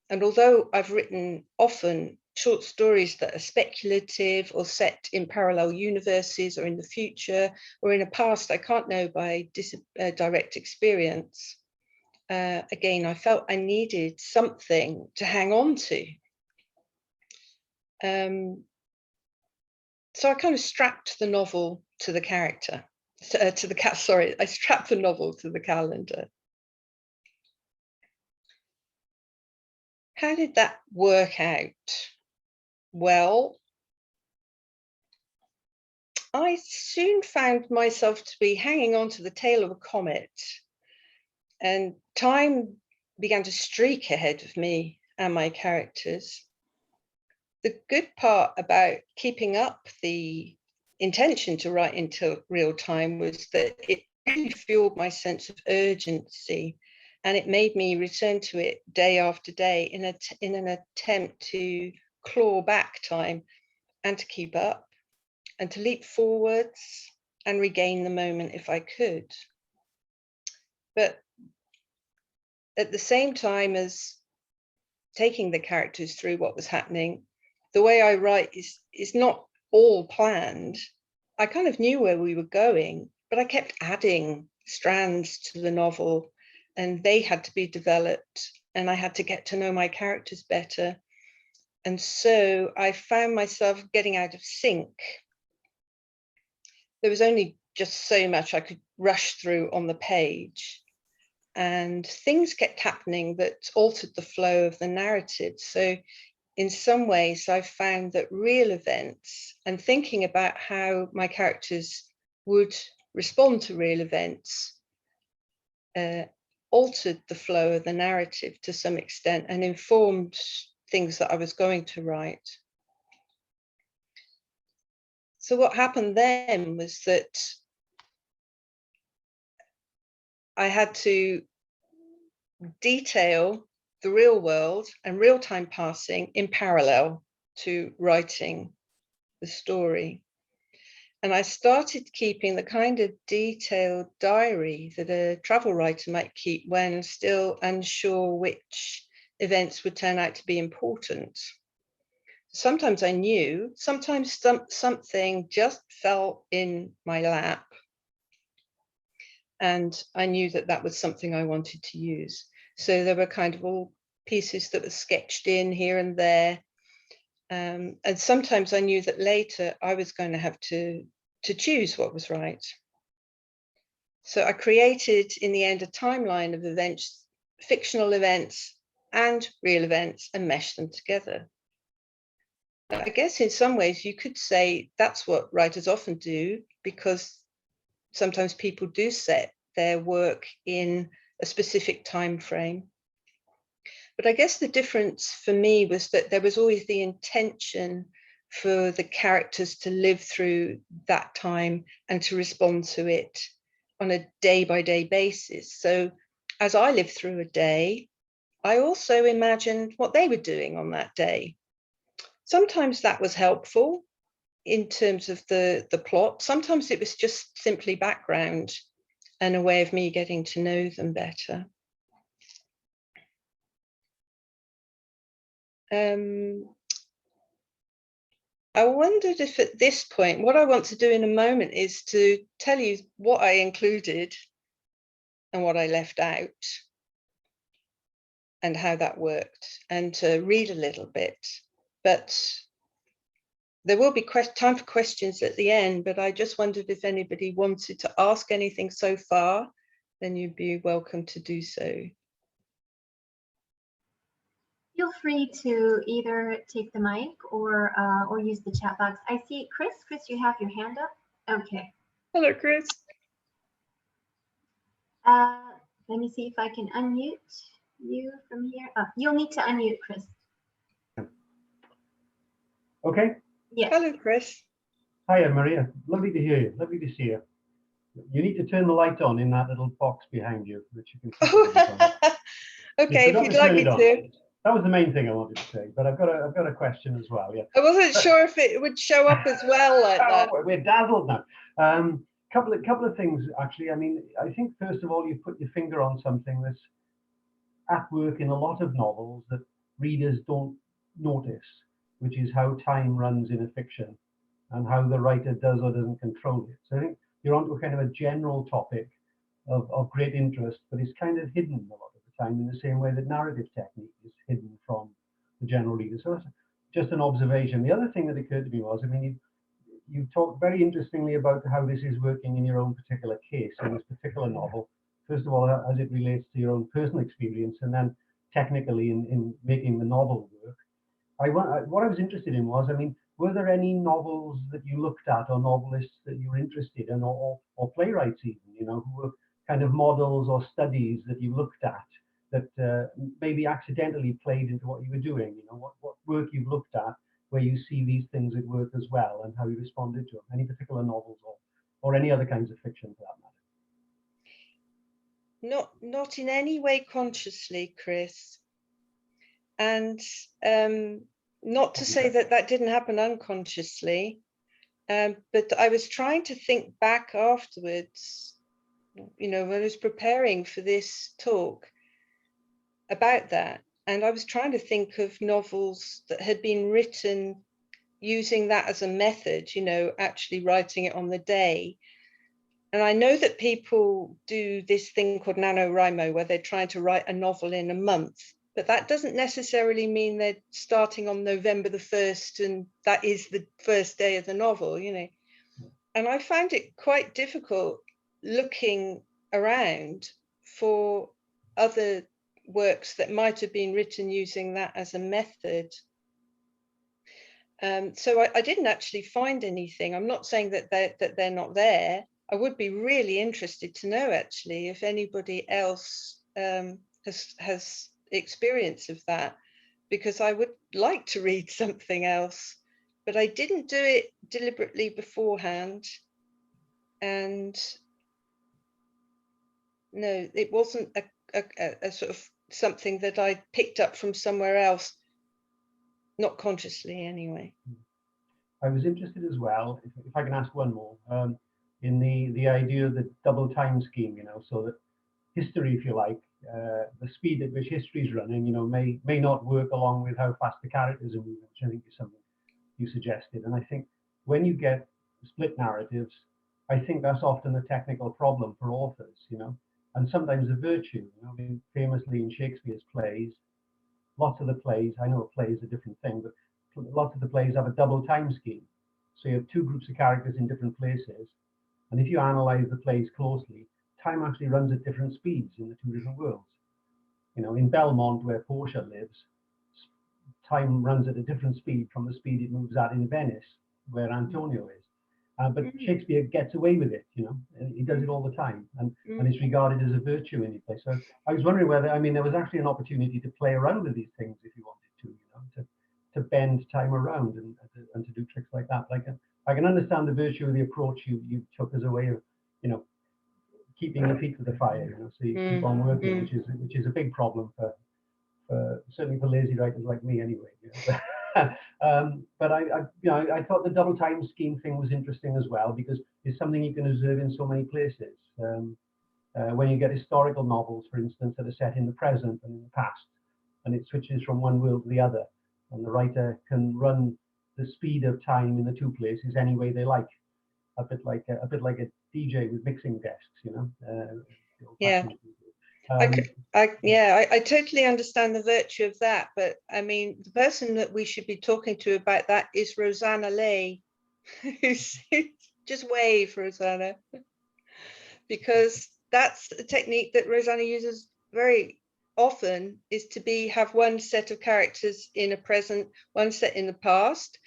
And although I've written often short stories that are speculative or set in parallel universes or in the future or in a past I can't know by direct experience, again, I felt I needed something to hang on to. So I kind of strapped the novel to the character, I strapped the novel to the calendar. How did that work out? Well, I soon found myself to be hanging on to the tail of a comet, and time began to streak ahead of me and my characters. The good part about keeping up the intention to write into real time was that it really fueled my sense of urgency, and it made me return to it day after day in an attempt to claw back time and to keep up and to leap forwards and regain the moment if I could. But at the same time as taking the characters through what was happening, the way I write is not all planned. I kind of knew where we were going, but I kept adding strands to the novel, and they had to be developed, and I had to get to know my characters better. And so I found myself getting out of sync. There was only just so much I could rush through on the page, and things kept happening that altered the flow of the narrative. So in some ways, I found that real events and thinking about how my characters would respond to real events altered the flow of the narrative to some extent and informed things that I was going to write. So what happened then was that I had to detail the real world and real-time passing in parallel to writing the story. And I started keeping the kind of detailed diary that a travel writer might keep when still unsure which events would turn out to be important. Sometimes I knew, sometimes something just fell in my lap, and I knew that that was something I wanted to use. So there were kind of all pieces that were sketched in here and there. And sometimes I knew that later I was going to have to choose what was right. So I created, in the end, a timeline of events, fictional events and real events, and meshed them together. I guess in some ways you could say that's what writers often do, because sometimes people do set their work in a specific time frame. But I guess the difference for me was that there was always the intention for the characters to live through that time and to respond to it on a day-by-day basis. So as I lived through a day, I also imagined what they were doing on that day. Sometimes that was helpful in terms of the plot. Sometimes it was just simply background and a way of me getting to know them better. I wondered if at this point, what I want to do in a moment is to tell you what I included and what I left out and how that worked, and to read a little bit. But there will be time for questions at the end, but I just wondered if anybody wanted to ask anything so far, then you'd be welcome to do so. Feel free to either take the mic or use the chat box. I see Chris. Chris, you have your hand up. Okay. Hello, Chris. Let me see if I can unmute you from here. Oh, you'll need to unmute, Chris. Okay. Yes. Hello, Chris. Hiya, Maria. Lovely to hear you. Lovely to see you. You need to turn the light on in that little box behind you, which you can. Okay, if you'd like me to. That was the main thing I wanted to say, but I've got a question as well. Yeah. I wasn't sure if it would show up as well like that. We're dazzled now. Couple of things actually. I mean, I think first of all, you put your finger on something that's at work in a lot of novels that readers don't notice, which is how time runs in a fiction and how the writer does or doesn't control it. So I think you're onto a kind of a general topic of great interest, but it's kind of hidden a lot of the time in the same way that narrative technique is hidden from the general reader. So that's just an observation. The other thing that occurred to me was, I mean, you talked very interestingly about how this is working in your own particular case, in this particular novel. First of all, as it relates to your own personal experience, and then technically in making the novel work. What I was interested in was, I mean, were there any novels that you looked at, or novelists that you were interested in, or playwrights even, you know, who were kind of models or studies that you looked at that maybe accidentally played into what you were doing? You know, what work you've looked at where you see these things at work as well, and how you responded to them? Any particular novels or any other kinds of fiction for that matter? Not in any way consciously, Chris. And not to say that that didn't happen unconsciously, but I was trying to think back afterwards, you know, when I was preparing for this talk about that. And I was trying to think of novels that had been written using that as a method, you know, actually writing it on the day. And I know that people do this thing called NaNoWriMo, where they're trying to write a novel in a month, but that doesn't necessarily mean they're starting on November the 1st and that is the first day of the novel, you know. And I found it quite difficult looking around for other works that might have been written using that as a method. So I didn't actually find anything. I'm not saying that they're not there. I would be really interested to know, actually, if anybody else has experience of that, because I would like to read something else, but I didn't do it deliberately beforehand. And no, it wasn't a sort of something that I picked up from somewhere else, not consciously anyway. I was interested as well, if I can ask one more, in the idea of the double time scheme, you know, so that history, if you like, the speed at which history is running, you know, may not work along with how fast the characters are moving, which I think is something you suggested. And I think when you get split narratives, I think that's often a technical problem for authors, you know, and sometimes a virtue. You know, I mean, famously in Shakespeare's plays, lots of the plays, I know a play is a different thing, but lots of the plays have a double time scheme. So you have two groups of characters in different places. And if you analyze the plays closely, time actually runs at different speeds in the two different worlds. You know, in Belmont, where Portia lives, time runs at a different speed from the speed it moves at in Venice, where Antonio is. But Shakespeare gets away with it, you know, he does it all the time, and it's regarded as a virtue in his play. So I was wondering whether, I mean, there was actually an opportunity to play around with these things if you wanted to, you know, to bend time around and to do tricks like that. Like I can understand the virtue of the approach you took as a way of, you know, keeping your feet to the fire, you know, so you keep on working, which is a big problem for certainly for lazy writers like me anyway. You know? But I thought the double time scheme thing was interesting as well, because it's something you can observe in so many places. When you get historical novels, for instance, that are set in the present and in the past, and it switches from one world to the other, and the writer can run the speed of time in the two places any way they like, a bit like a DJ with mixing desks, you know. Yeah. I totally understand the virtue of that, but I mean, the person that we should be talking to about that is Rosanna Leigh. Just wave, Rosanna, because that's a technique that Rosanna uses very often, is to have one set of characters in a present, one set in the past,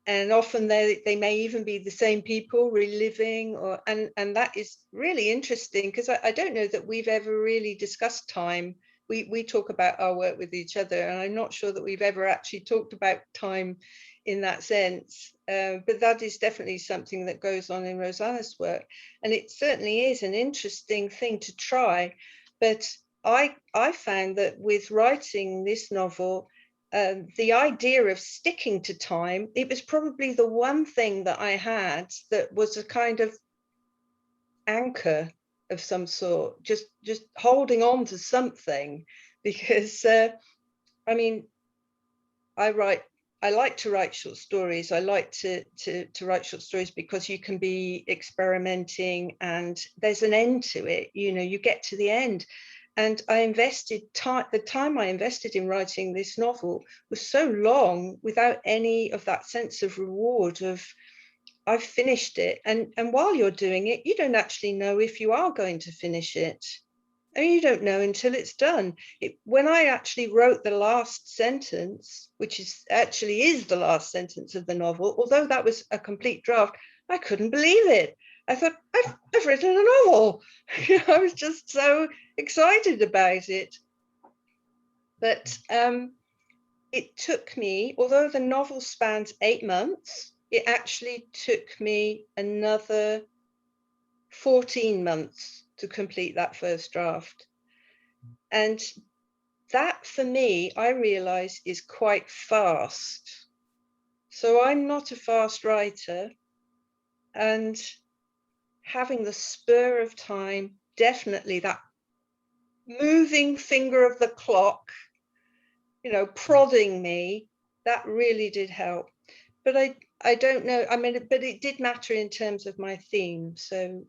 and often they may even be the same people reliving, and that is really interesting, because I don't know that we've ever really discussed time. We talk about our work with each other, and I'm not sure that we've ever actually talked about time in that sense, but that is definitely something that goes on in Rosanna's work, and it certainly is an interesting thing to try. But I found that with writing this novel, the idea of sticking to time, it was probably the one thing that I had that was a kind of anchor of some sort, just holding on to something, because I mean, I like to write short stories. I like to write short stories because you can be experimenting and there's an end to it. You know, you get to the end. And I invested time, the time I invested in writing this novel was so long without any of that sense of reward of, I've finished it. And while you're doing it, you don't actually know if you are going to finish it. I mean, you don't know until it's done. When I actually wrote the last sentence, which is the last sentence of the novel, although that was a complete draft, I couldn't believe it. I thought, I've written a novel. I was just so excited about it. But it took me, although the novel spans 8 months, it actually took me another 14 months to complete that first draft. And that, for me, I realize is quite fast. So I'm not a fast writer, and having the spur of time, definitely that moving finger of the clock, you know, prodding me, that really did help. But I don't know, I mean, but it did matter in terms of my theme. So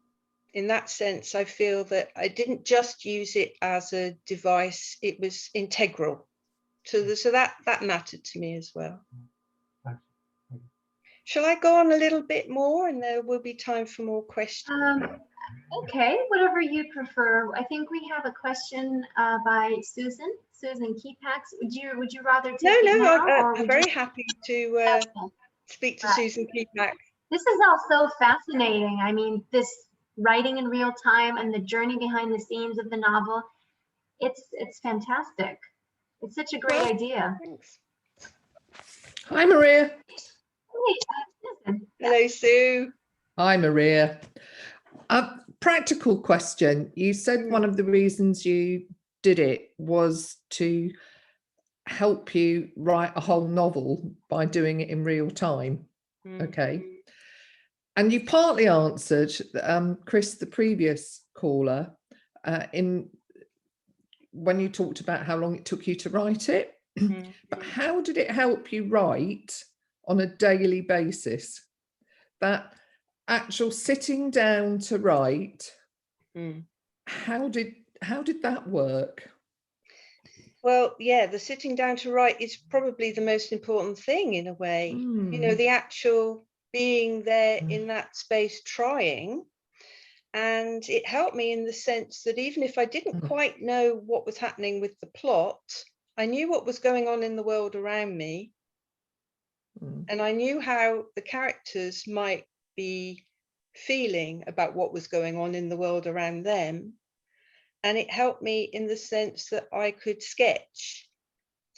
in that sense, I feel that I didn't just use it as a device, it was integral. So that mattered to me as well. Shall I go on a little bit more and there will be time for more questions? Okay, whatever you prefer. I think we have a question by Susan Keepax. Would you rather take it now? I'm very happy to speak to Susan Keepax. This is all so fascinating. I mean, this writing in real time and the journey behind the scenes of the novel, it's fantastic. It's such a great idea. Thanks. Hi, Maria. Hey, hello, Sue. Hi, Maria. A practical question. You said one of the reasons you did it was to help you write a whole novel by doing it in real time. Okay. And you partly answered Chris, the previous caller, when you talked about how long it took you to write it. But how did it help you write on a daily basis? That actual sitting down to write, how did that work? Well, yeah, the sitting down to write is probably the most important thing in a way. You know, the actual being there in that space trying. And it helped me in the sense that even if I didn't quite know what was happening with the plot, I knew what was going on in the world around me. And I knew how the characters might be feeling about what was going on in the world around them. And it helped me in the sense that I could sketch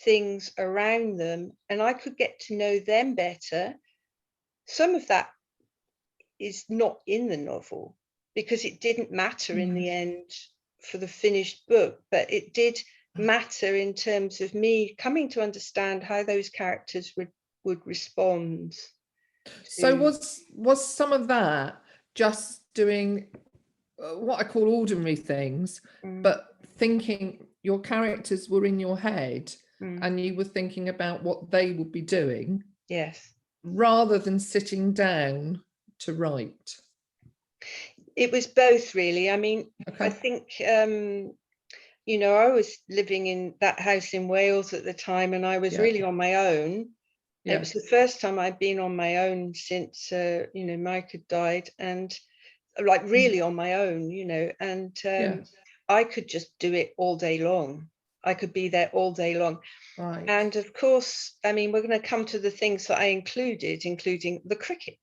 things around them and I could get to know them better. Some of that is not in the novel because it didn't matter in the end for the finished book, but it did matter in terms of me coming to understand how those characters would respond. So was some of that just doing what I call ordinary things, but thinking your characters were in your head and you were thinking about what they would be doing? Yes. Rather than sitting down to write? It was both, really. I mean, I think, you know, I was living in that house in Wales at the time and I was really on my own. It was the first time I'd been on my own since, you know, Mike had died, and like really on my own, you know, and I could just do it all day long. I could be there all day long. Right. And of course, I mean, we're going to come to the things that I included, including the cricket.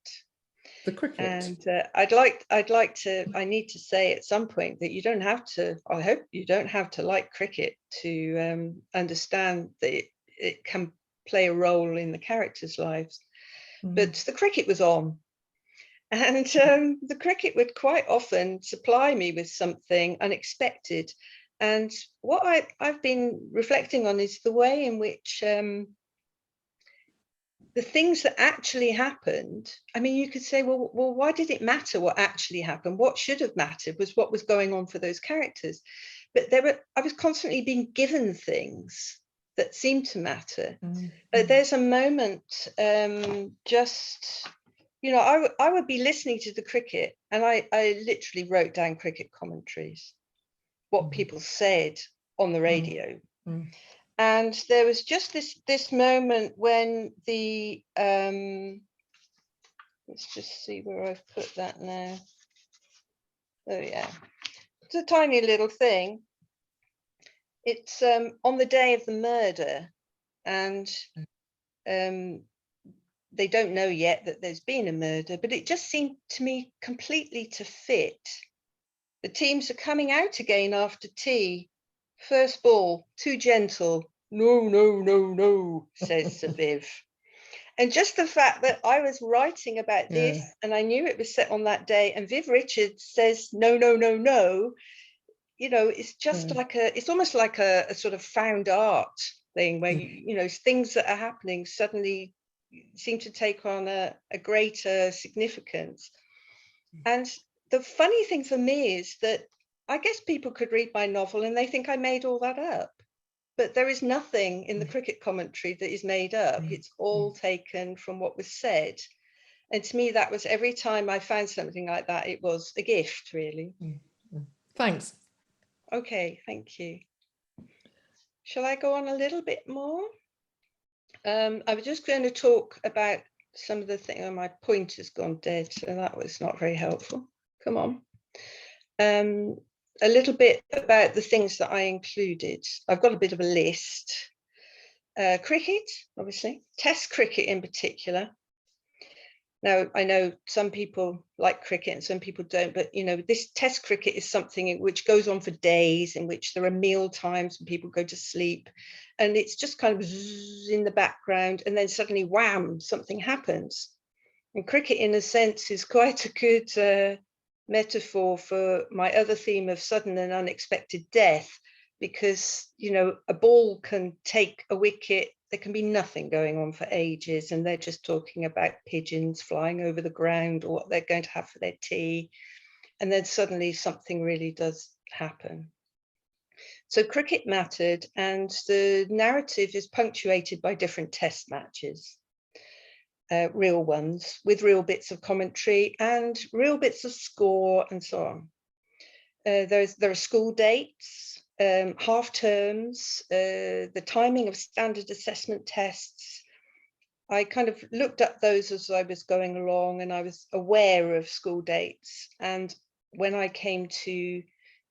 The cricket. And I need to say at some point that you don't have to, I hope you don't have to like cricket to understand that it can play a role in the characters' lives. But the cricket was on. And the cricket would quite often supply me with something unexpected. And what I've been reflecting on is the way in which the things that actually happened. I mean, you could say, well, why did it matter what actually happened? What should have mattered was what was going on for those characters. But I was constantly being given things that seem to matter. Mm. But there's a moment, just, you know, I would be listening to the cricket, and I literally wrote down cricket commentaries, what people said on the radio. And there was just this moment when the, let's just see where I've put that now. Oh yeah, it's a tiny little thing. It's on the day of the murder, and they don't know yet that there's been a murder, but it just seemed to me completely to fit. The teams are coming out again after tea. First ball, too gentle. No, no, no, no, says Sir Viv. And just the fact that I was writing about this, and I knew it was set on that day, and Viv Richards says, no, no, no, no, you know, it's just like it's almost like a sort of found art thing where, you know, things that are happening suddenly seem to take on a greater significance. And the funny thing for me is that I guess people could read my novel and they think I made all that up. But there is nothing in the cricket commentary that is made up. It's all taken from what was said. And to me, that was, every time I found something like that, it was a gift, really. Thanks. Okay, thank you. Shall I go on a little bit more? I was just going to talk about some of the things. Oh, my pointer's gone dead, so that was not very helpful. Come on. A little bit about the things that I included. I've got a bit of a list. Cricket, obviously, Test cricket in particular. Now, I know some people like cricket and some people don't, but, you know, this Test cricket is something which goes on for days, in which there are meal times when people go to sleep, and it's just kind of in the background, and then suddenly, wham, something happens. And cricket, in a sense, is quite a good metaphor for my other theme of sudden and unexpected death, because, you know, a ball can take a wicket. There can be nothing going on for ages, and they're just talking about pigeons flying over the ground or what they're going to have for their tea. And then suddenly something really does happen. So cricket mattered, and the narrative is punctuated by different test matches, real ones, with real bits of commentary and real bits of score and so on. There are school dates, half terms, the timing of standard assessment tests. I kind of looked up those as I was going along, and I was aware of school dates. And when I came to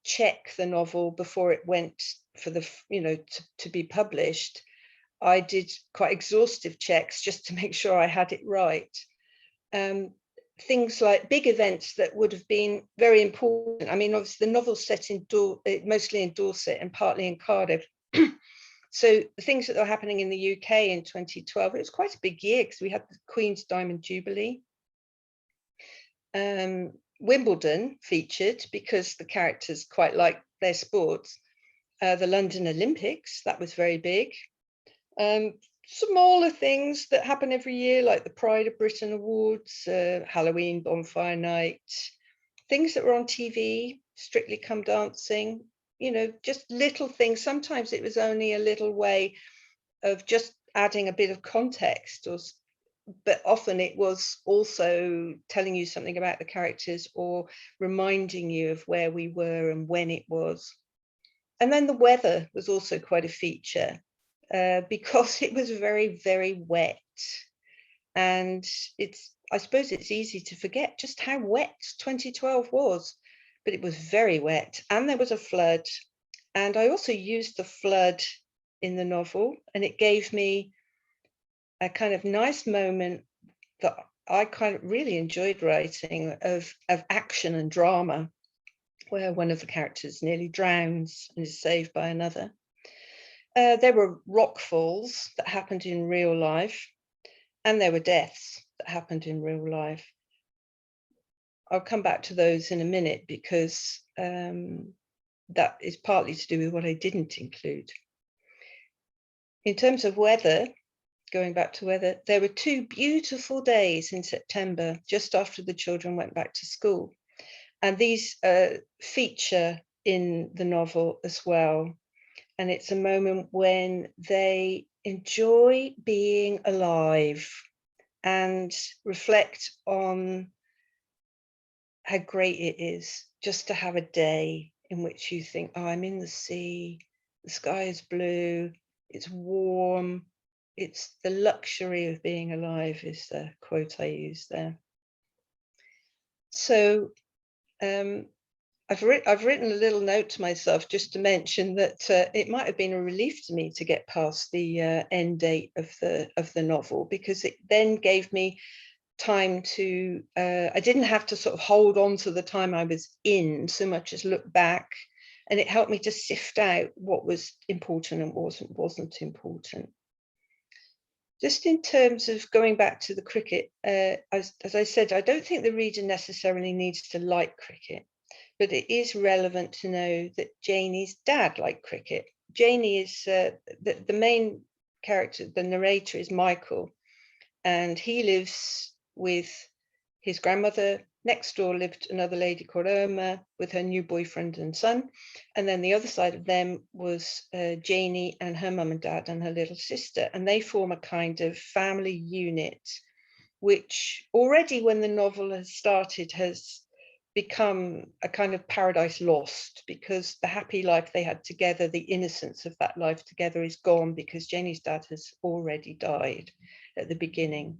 check the novel before it went for the, you know, to be published, I did quite exhaustive checks just to make sure I had it right. Things like big events that would have been very important. I mean, obviously the novel's set in mostly in Dorset and partly in Cardiff. So the things that were happening in the UK in 2012, it was quite a big year because we had the Queen's Diamond Jubilee. Wimbledon featured because the characters quite liked their sports. The London Olympics, that was very big. Smaller things that happen every year, like the Pride of Britain Awards, Halloween bonfire night, things that were on TV, Strictly Come Dancing, you know, just little things. Sometimes it was only a little way of just adding a bit of context, but often it was also telling you something about the characters or reminding you of where we were and when it was. And then the weather was also quite a feature. Because it was very, very wet. And I suppose it's easy to forget just how wet 2012 was, but it was very wet, and there was a flood. And I also used the flood in the novel, and it gave me a kind of nice moment that I kind of really enjoyed writing of action and drama, where one of the characters nearly drowns and is saved by another. There were rock falls that happened in real life, and there were deaths that happened in real life. I'll come back to those in a minute because that is partly to do with what I didn't include. In terms of weather, going back to weather, there were 2 beautiful days in September, just after the children went back to school. And these feature in the novel as well. and it's a moment when they enjoy being alive and reflect on how great it is just to have a day in which you think, oh, I'm in the sea, the sky is blue, it's warm, it's the luxury of being alive, is the quote I use there. So I've written a little note to myself just to mention that it might have been a relief to me to get past the end date of the novel, because it then gave me time to, I didn't have to sort of hold on to the time I was in so much as look back, and it helped me to sift out what was important and wasn't important. Just in terms of going back to the cricket, as I said, I don't think the reader necessarily needs to like cricket, but it is relevant to know that Janie's dad liked cricket. Janie is the main character, the narrator is Michael, and he lives with his grandmother. Next door lived another lady called Irma with her new boyfriend and son. And then the other side of them was Janie and her mum and dad and her little sister. And they form a kind of family unit, which already when the novel has started has become a kind of paradise lost, because the happy life they had together, the innocence of that life together is gone because Janie's dad has already died at the beginning.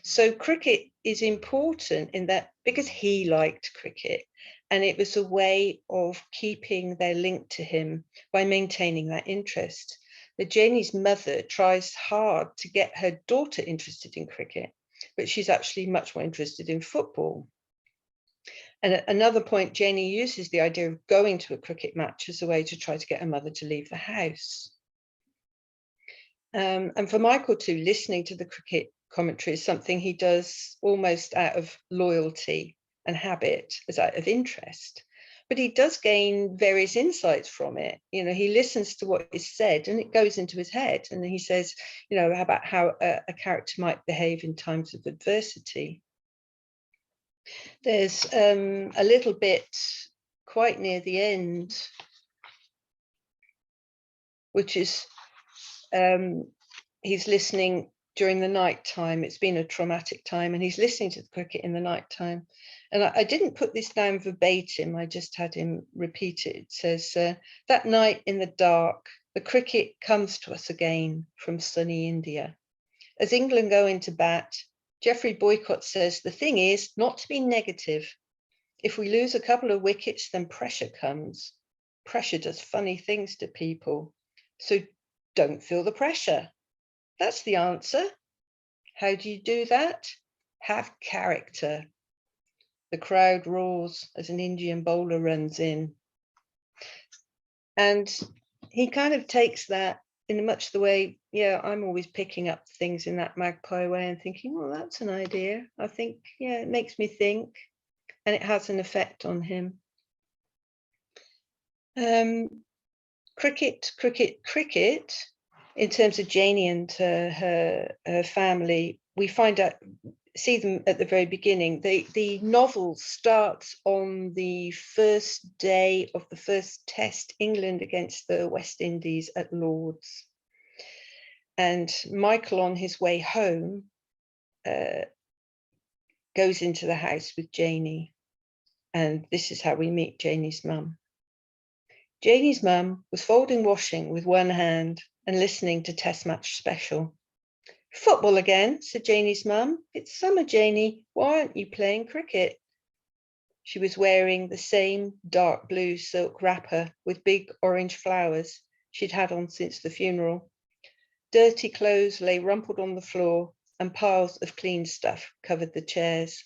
So cricket is important in that because he liked cricket, and it was a way of keeping their link to him by maintaining that interest. That Janie's mother tries hard to get her daughter interested in cricket, but she's actually much more interested in football. And at another point, Janie uses the idea of going to a cricket match as a way to try to get her mother to leave the house. And for Michael too, listening to the cricket commentary is something he does almost out of loyalty and habit, as out of interest. But he does gain various insights from it. You know, he listens to what is said and it goes into his head. And he says, you know, about how a character might behave in times of adversity. There's a little bit quite near the end, which is he's listening during the night time. It's been a traumatic time and he's listening to the cricket in the night time. And I didn't put this down verbatim, I just had him repeat it. It says, that night in the dark, the cricket comes to us again from sunny India. As England go into bat, Geoffrey Boycott says, the thing is not to be negative. If we lose a couple of wickets, then pressure comes. Pressure does funny things to people. So don't feel the pressure. That's the answer. How do you do that? Have character. The crowd roars as an Indian bowler runs in. And he kind of takes that in much the way, yeah, I'm always picking up things in that magpie way and thinking, well, that's an idea. I think, yeah, it makes me think, and it has an effect on him. Cricket. In terms of Janie and her family, we see them at the very beginning. The novel starts on the first day of the first test, England against the West Indies at Lord's. And Michael, on his way home, goes into the house with Janie. And this is how we meet Janie's mum. Janie's mum was folding washing with one hand and listening to Test Match Special. Football again, said Janie's mum. It's summer, Janie. Why aren't you playing cricket? She was wearing the same dark blue silk wrapper with big orange flowers she'd had on since the funeral. Dirty clothes lay rumpled on the floor and piles of clean stuff covered the chairs.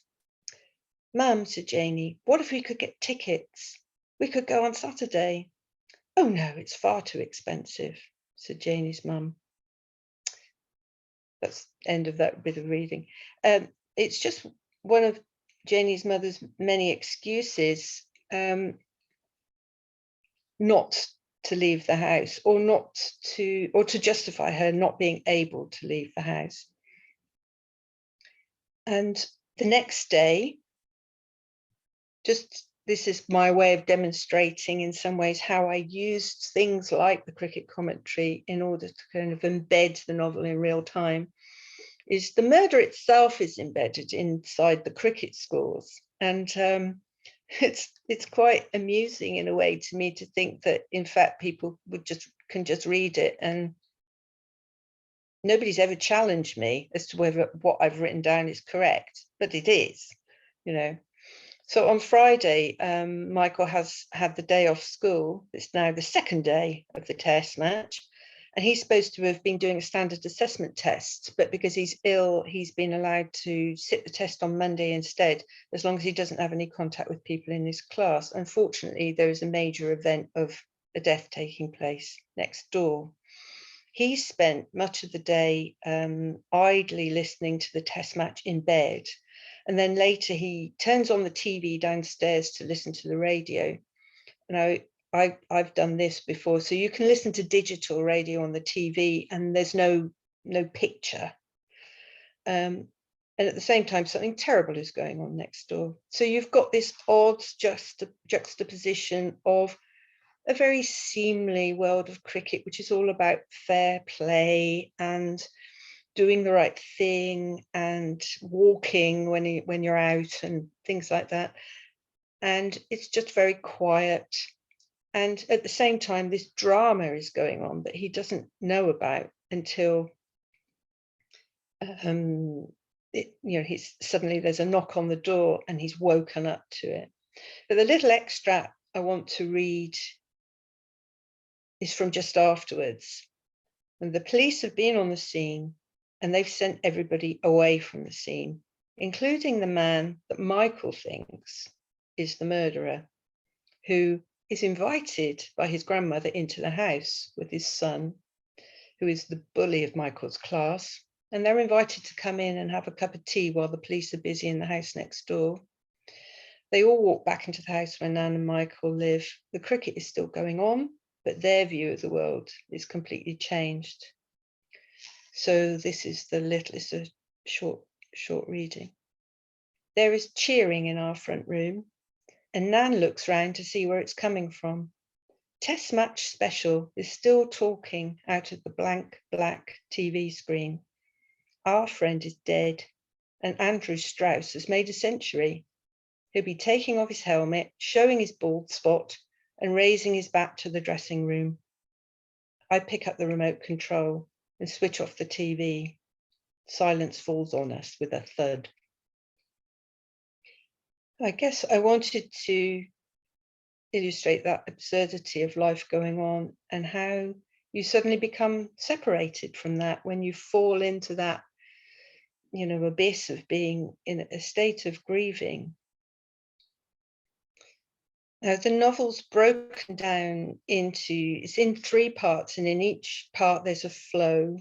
Mum, said Janie, what if we could get tickets? We could go on Saturday. Oh no, it's far too expensive, said Janie's mum. That's the end of that bit of reading. It's just one of Janie's mother's many excuses not to leave the house, or to justify her not being able to leave the house. And the next day, just this is my way of demonstrating in some ways how I used things like the cricket commentary in order to kind of embed the novel in real time, is the murder itself is embedded inside the cricket scores. And it's quite amusing in a way to me to think that, in fact, people can just read it, and nobody's ever challenged me as to whether what I've written down is correct, but it is, you know. So on Friday, Michael has had the day off school. It's now the second day of the test match. And he's supposed to have been doing a standard assessment test, but because he's ill, he's been allowed to sit the test on Monday instead, as long as he doesn't have any contact with people in his class. Unfortunately, there is a major event of a death taking place next door. He spent much of the day idly listening to the test match in bed. And then later he turns on the TV downstairs to listen to the radio. Now, I've done this before. So you can listen to digital radio on the TV and there's no picture. And at the same time, something terrible is going on next door. So you've got this odd juxtaposition of a very seemly world of cricket, which is all about fair play and doing the right thing and walking when you're out and things like that. And it's just very quiet. And at the same time, this drama is going on that he doesn't know about until suddenly there's a knock on the door and he's woken up to it. But the little extract I want to read is from just afterwards. And the police have been on the scene and they've sent everybody away from the scene, including the man that Michael thinks is the murderer, who is invited by his grandmother into the house with his son, who is the bully of Michael's class. And they're invited to come in and have a cup of tea while the police are busy in the house next door. They all walk back into the house where Nan and Michael live. The cricket is still going on, but their view of the world is completely changed. So this is it's a short reading. There is cheering in our front room, and Nan looks round to see where it's coming from. Test Match Special is still talking out of the blank black TV screen. Our friend is dead, and Andrew Strauss has made a century. He'll be taking off his helmet, showing his bald spot, and raising his back to the dressing room. I pick up the remote control and switch off the TV. Silence falls on us with a thud. I guess I wanted to illustrate that absurdity of life going on and how you suddenly become separated from that when you fall into that, abyss of being in a state of grieving. Now, the novel's broken down it's in 3 parts, and in each part there's a flow.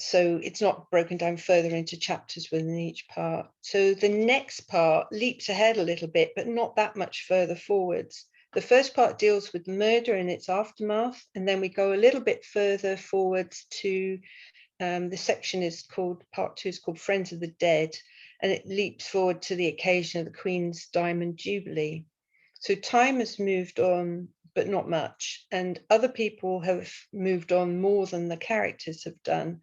So it's not broken down further into chapters within each part. So the next part leaps ahead a little bit, but not that much further forwards. The first part deals with murder and its aftermath, and then we go a little bit further forwards to the section part 2 is called Friends of the Dead, and it leaps forward to the occasion of the Queen's Diamond Jubilee. So time has moved on, but not much, and other people have moved on more than the characters have done,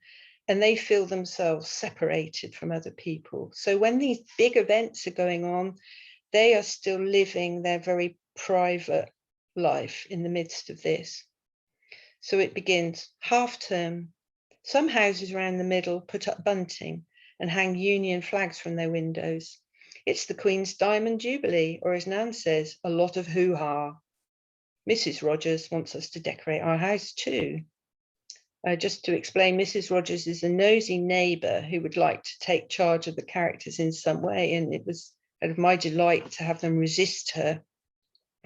and they feel themselves separated from other people. So when these big events are going on, they are still living their very private life in the midst of this. So it begins half term. Some houses around the middle put up bunting and hang Union flags from their windows. It's the Queen's Diamond Jubilee, or as Nan says, a lot of hoo-ha. Mrs. Rogers wants us to decorate our house too. Just to explain, Mrs. Rogers is a nosy neighbour who would like to take charge of the characters in some way, and it was out of my delight to have them resist her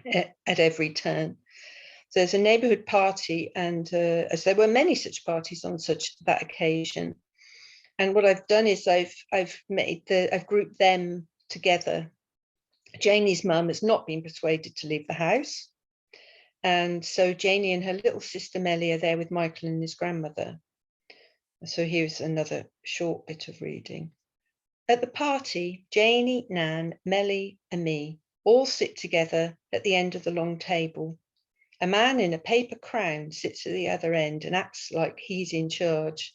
at every turn. So there's a neighbourhood party, and as there were many such parties on that occasion. And what I've done is I've grouped them together. Janie's mum has not been persuaded to leave the house. And so Janie and her little sister Melly are there with Michael and his grandmother. So here's another short bit of reading. At the party, Janie, Nan, Melly and me all sit together at the end of the long table. A man in a paper crown sits at the other end and acts like he's in charge.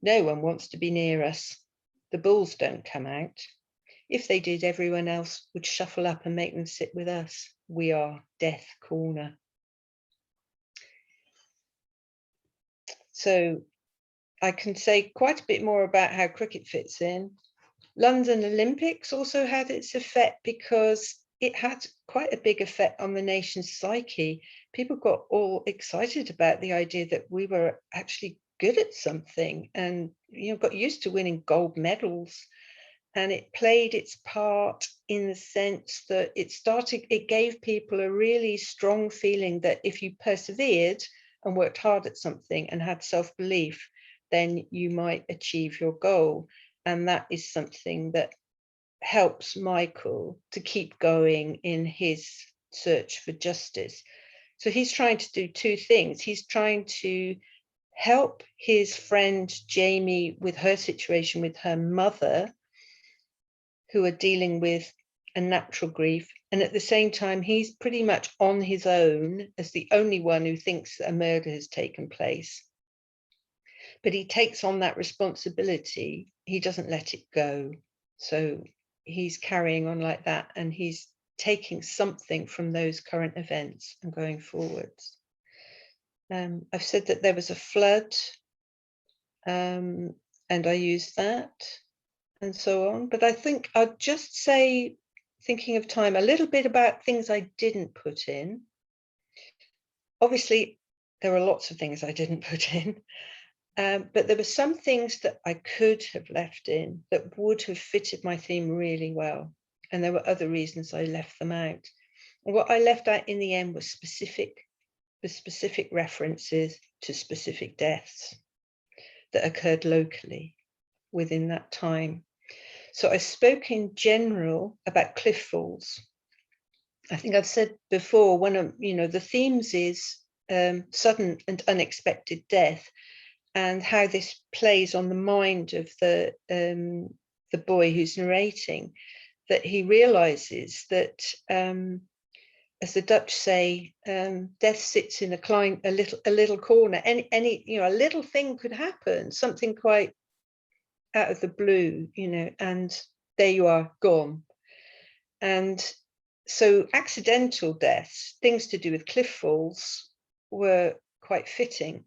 No one wants to be near us. The bulls don't come out. If they did, everyone else would shuffle up and make them sit with us. We are Death Corner. So I can say quite a bit more about how cricket fits in. London Olympics also had its effect because it had quite a big effect on the nation's psyche. People got all excited about the idea that we were actually good at something and, you know, got used to winning gold medals. And it played its part in the sense that it gave people a really strong feeling that if you persevered and worked hard at something and had self-belief, then you might achieve your goal. And that is something that helps Michael to keep going in his search for justice. So he's trying to do two things. He's trying to help his friend Jamie with her situation with her mother, who are dealing with a natural grief. And at the same time, he's pretty much on his own as the only one who thinks that a murder has taken place. But he takes on that responsibility. He doesn't let it go. So he's carrying on like that, and he's taking something from those current events and going forwards. I've said that there was a flood, and I used that, and so on. But I think I'll just say, thinking of time, a little bit about things I didn't put in. Obviously, there are lots of things I didn't put in. But there were some things that I could have left in that would have fitted my theme really well. And there were other reasons I left them out. And what I left out in the end was specific references to specific deaths that occurred locally within that time. So I spoke in general about cliff falls. I think I've said before, one of the themes is sudden and unexpected death, and how this plays on the mind of the boy who's narrating, that he realizes that, as the Dutch say, death sits in a little corner. Any a little thing could happen, something quite out of the blue, and there you are, gone. And so accidental deaths, things to do with cliff falls, were quite fitting.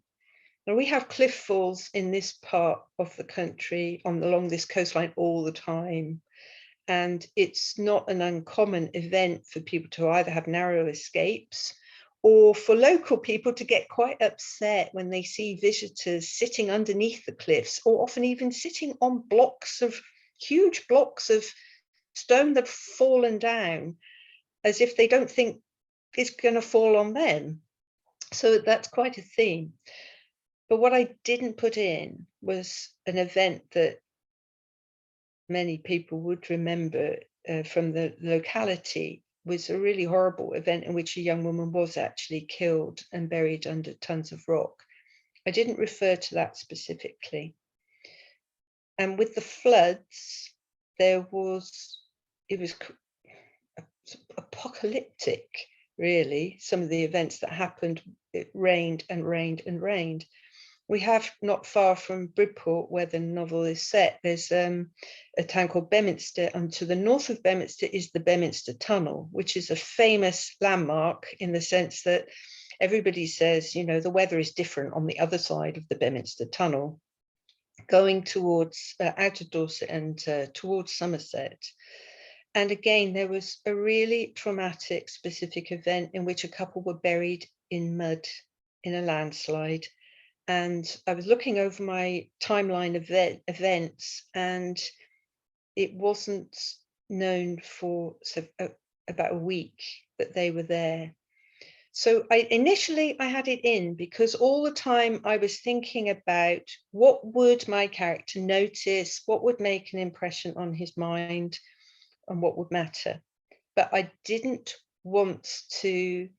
Now, we have cliff falls in this part of the country along this coastline all the time. And it's not an uncommon event for people to either have narrow escapes or for local people to get quite upset when they see visitors sitting underneath the cliffs, or often even sitting on huge blocks of stone that have fallen down, as if they don't think it's going to fall on them. So that's quite a theme. But what I didn't put in was an event that many people would remember from the locality. Was a really horrible event in which a young woman was actually killed and buried under tons of rock. I didn't refer to that specifically. And with the floods, it was apocalyptic, really. Some of the events that happened, it rained and rained and rained. We have, not far from Bridport, where the novel is set, there's a town called Beminster, and to the north of Beminster is the Beminster Tunnel, which is a famous landmark in the sense that everybody says, the weather is different on the other side of the Beminster Tunnel, going towards out of Dorset and towards Somerset. And again, there was a really traumatic specific event in which a couple were buried in mud in a landslide. And I was looking over my timeline of events, and it wasn't known for about a week that they were there. So initially I had it in because all the time I was thinking about what would my character notice, what would make an impression on his mind, and what would matter. But I didn't want to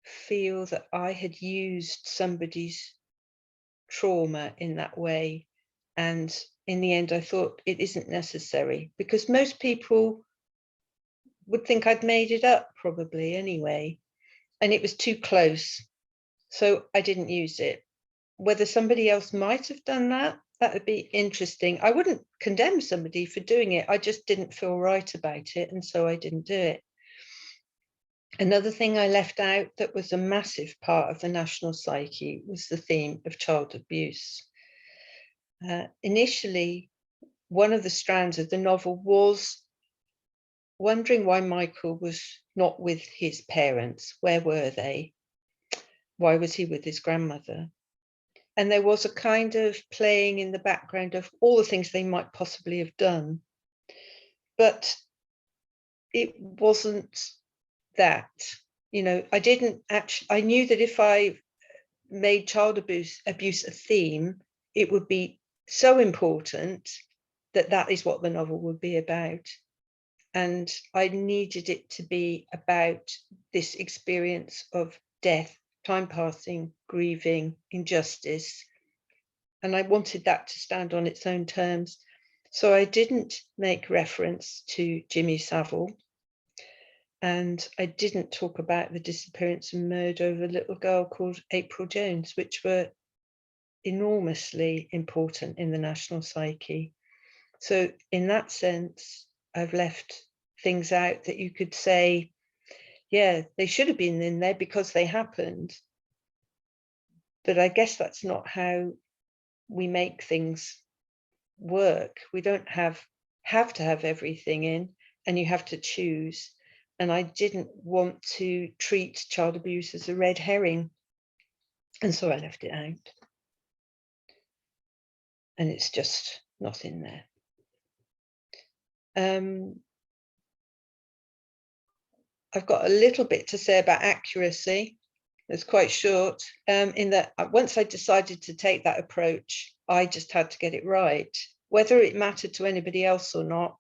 feel that I had used somebody's trauma in that way And in the end, I thought it isn't necessary, because most people would think I'd made it up probably anyway, and it was too close. So I didn't use it. Whether somebody else might have done that, that would be interesting. I wouldn't condemn somebody for doing it. I just didn't feel right about it, and so I didn't do it. Another thing I left out that was a massive part of the national psyche was the theme of child abuse. Initially, one of the strands of the novel was wondering why Michael was not with his parents. Where were they? Why was he with his grandmother? And there was a kind of playing in the background of all the things they might possibly have done. But it wasn't that, you know, I didn't actually, I knew that if I made child abuse a theme, it would be so important that that is what the novel would be about. And I needed it to be about this experience of death, time passing, grieving, injustice. And I wanted that to stand on its own terms. So I didn't make reference to Jimmy Savile. And I didn't talk about the disappearance and murder of a little girl called April Jones, which were enormously important in the national psyche. So in that sense, I've left things out that you could say, yeah, they should have been in there because they happened. But I guess that's not how we make things work. We don't have to have everything in, and you have to choose. And I didn't want to treat child abuse as a red herring. And so I left it out. And it's just not in there. I've got a little bit to say about accuracy. It's quite short, in that once I decided to take that approach, I just had to get it right. Whether it mattered to anybody else or not,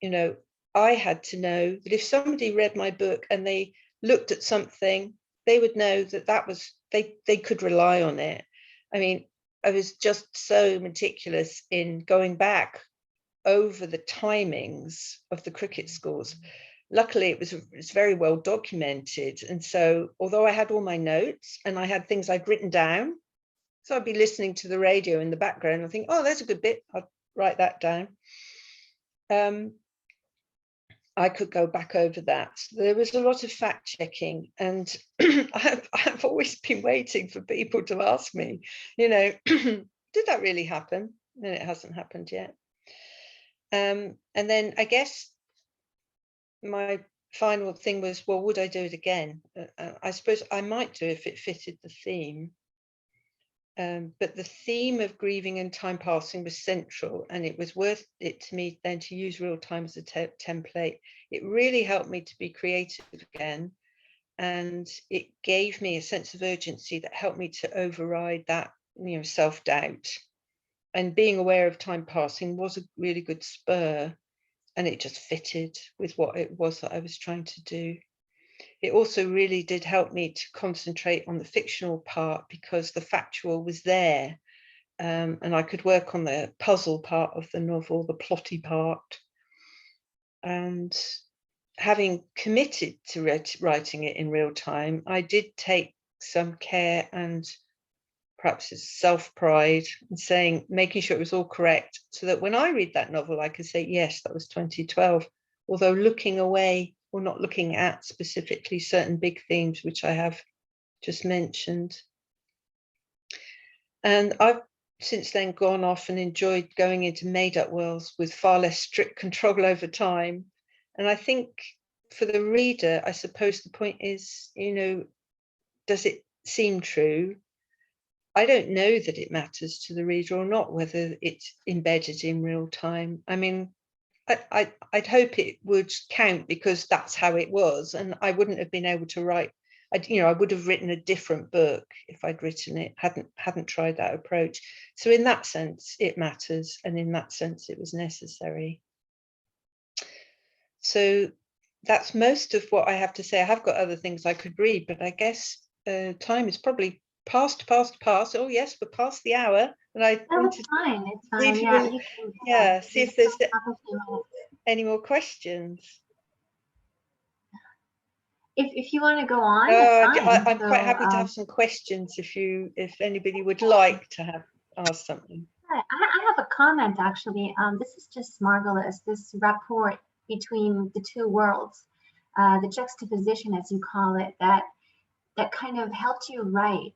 you know, I had to know that if somebody read my book and they looked at something, they would know that that was, they could rely on it. I mean, I was just so meticulous in going back over the timings of the cricket scores. Luckily, it was very well documented. And so, although I had all my notes and I had things I'd written down, so I'd be listening to the radio in the background and think, oh, there's a good bit, I'll write that down. I could go back over that. There was a lot of fact checking, and I've always been waiting for people to ask me, you know, did that really happen? And it hasn't happened yet. And then I guess my final thing was, well, would I do it again? I suppose I might do if it fitted the theme. But the theme of grieving and time passing was central, and it was worth it to me then to use real time as a template. It really helped me to be creative again, and it gave me a sense of urgency that helped me to override that, you know, self-doubt. And being aware of time passing was a really good spur, and it just fitted with what it was that I was trying to do. It also really did help me to concentrate on the fictional part because the factual was there, and I could work on the puzzle part of the novel, the plotty part. And having committed to writing it in real time, I did take some care and perhaps it's self-pride and making sure it was all correct, so that when I read that novel, I could say, yes, that was 2012, although looking away or not looking at specifically certain big themes, which I have just mentioned. And I've since then gone off and enjoyed going into made-up worlds with far less strict control over time. And I think for the reader, I suppose the point is, you know, does it seem true? I don't know that it matters to the reader or not, whether it's embedded in real time. I mean, I'd hope it would count because that's how it was, and I wouldn't have been able to write. I would have written a different book if I'd written it, hadn't tried that approach. So in that sense, it matters, and in that sense, it was necessary. So that's most of what I have to say. I have got other things I could read, but I guess time is probably Past. Oh yes, we're past the hour, and I Oh, wanted it's fine. It's to see fine. if you Yeah, will, you can. yeah, see You if there's can have a few minutes. any more questions. If you want to go on, Oh, that's fine. I'm quite So, happy to have some questions if anybody would like to have asked something. I have a comment actually. This is just marvelous. This rapport between the two worlds, the juxtaposition, as you call it, that kind of helped you write.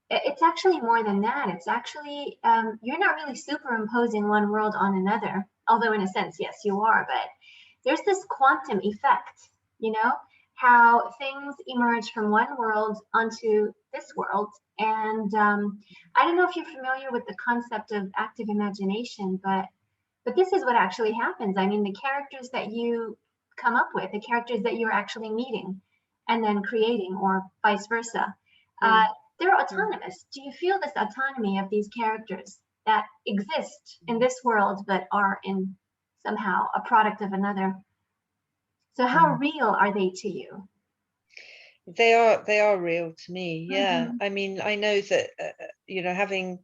It's actually more than that. It's actually you're not really superimposing one world on another, although in a sense, yes, you are. But there's this quantum effect, you know, how things emerge from one world onto this world. And I don't know if you're familiar with the concept of active imagination, but this is what actually happens. I mean, the characters that you come up with, the characters that you're actually meeting and then creating, or vice versa, they're autonomous. Do you feel this autonomy of these characters that exist in this world but are in somehow a product of another? So how real are they to you? They are real to me. Yeah. Mhm. I mean, I know that you know,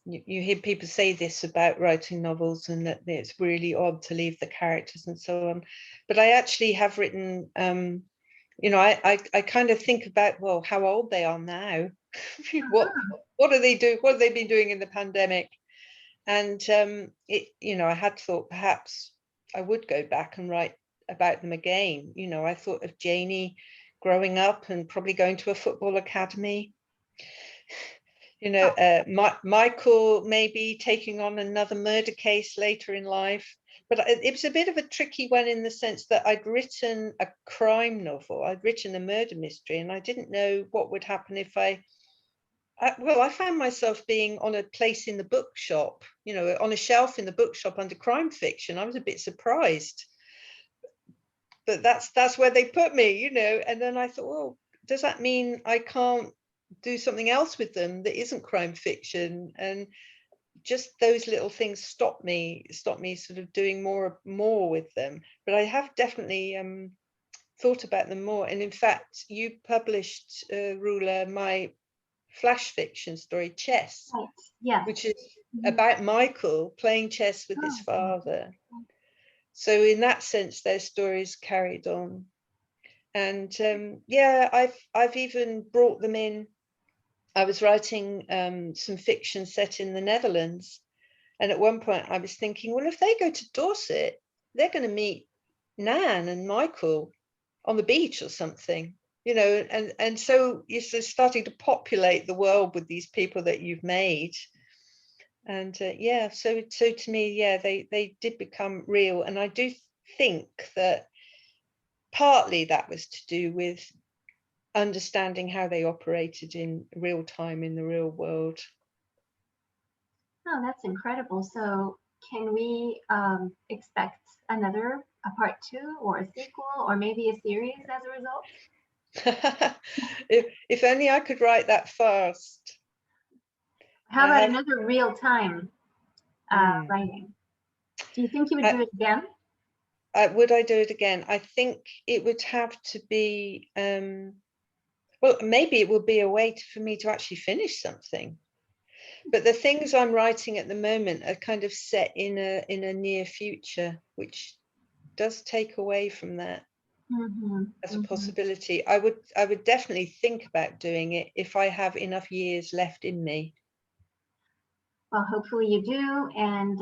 you hear people say this about writing novels, and that it's really odd to leave the characters and so on. But I actually have written, you know, I kind of think about, well, how old they are now. What do they do? What have they been doing in the pandemic? And you know, I had thought perhaps I would go back and write about them again. You know, I thought of Janie growing up and probably going to a football academy. You know, Michael maybe taking on another murder case later in life. But it was a bit of a tricky one in the sense that I'd written a crime novel, I'd written a murder mystery, and I didn't know what would happen if well, I found myself being on a place in the bookshop, you know, on a shelf in the bookshop under crime fiction. I was a bit surprised, but that's where they put me, you know. And then I thought, well, does that mean I can't do something else with them that isn't crime fiction? And just those little things stopped me sort of doing more with them. But I have definitely thought about them more. And in fact, you published, Rula, my flash fiction story, Chess, Right. Yes. which is Mhm. about Michael playing chess with his father. So in that sense, their stories carried on. And yeah, I've even brought them in. I was writing some fiction set in the Netherlands, and at one point I was thinking, well, if they go to Dorset, they're going to meet Nan and Michael on the beach or something, you know. And so you're starting to populate the world with these people that you've made. And yeah, so to me, yeah, they did become real. And I do think that partly that was to do with understanding how they operated in real time in the real world. Oh, that's incredible. So can we expect a part 2 or a sequel or maybe a series as a result? If only I could write that fast. How about another real time writing? Do you think you would do it again? Would I do it again? I think it would have to be, well, maybe it would be a way for me to actually finish something. But the things I'm writing at the moment are kind of set in a near future, which does take away from that as a possibility. I would definitely think about doing it if I have enough years left in me. Well, hopefully you do, and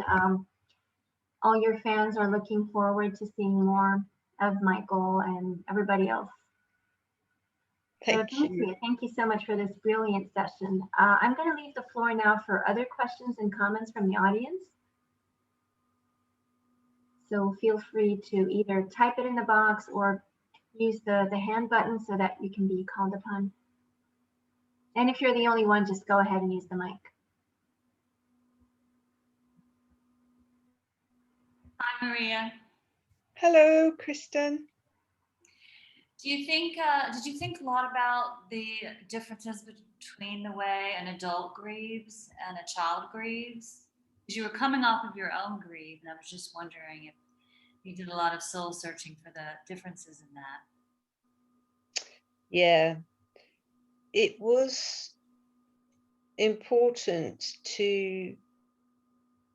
all your fans are looking forward to seeing more of Michael and everybody else. Thank you. Thank you so much for this brilliant session. I'm going to leave the floor now for other questions and comments from the audience. So feel free to either type it in the box or use the hand button so that you can be called upon. And if you're the only one, just go ahead and use the mic. Hi, Maria. Hello, Kristen. Do you think, did you think a lot about the differences between the way an adult grieves and a child grieves? Because you were coming off of your own grief, and I was just wondering if you did a lot of soul searching for the differences in that. Yeah, it was important to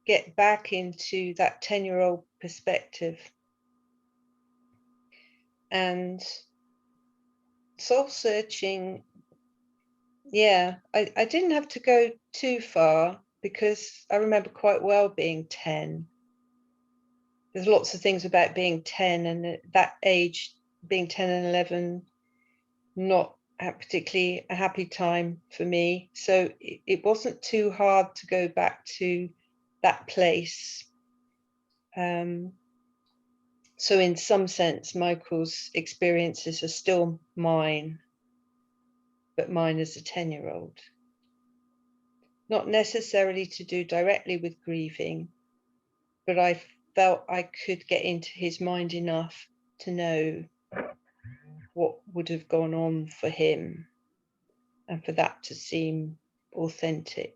get back into that 10-year-old perspective. And soul searching, yeah, I didn't have to go too far, because I remember quite well being 10. There's lots of things about being 10 and at that age, being 10 and 11, not particularly a happy time for me. So it wasn't too hard to go back to that place. So in some sense, Michael's experiences are still mine, but mine as a 10-year-old. Not necessarily to do directly with grieving, but I felt I could get into his mind enough to know what would have gone on for him, and for that to seem authentic.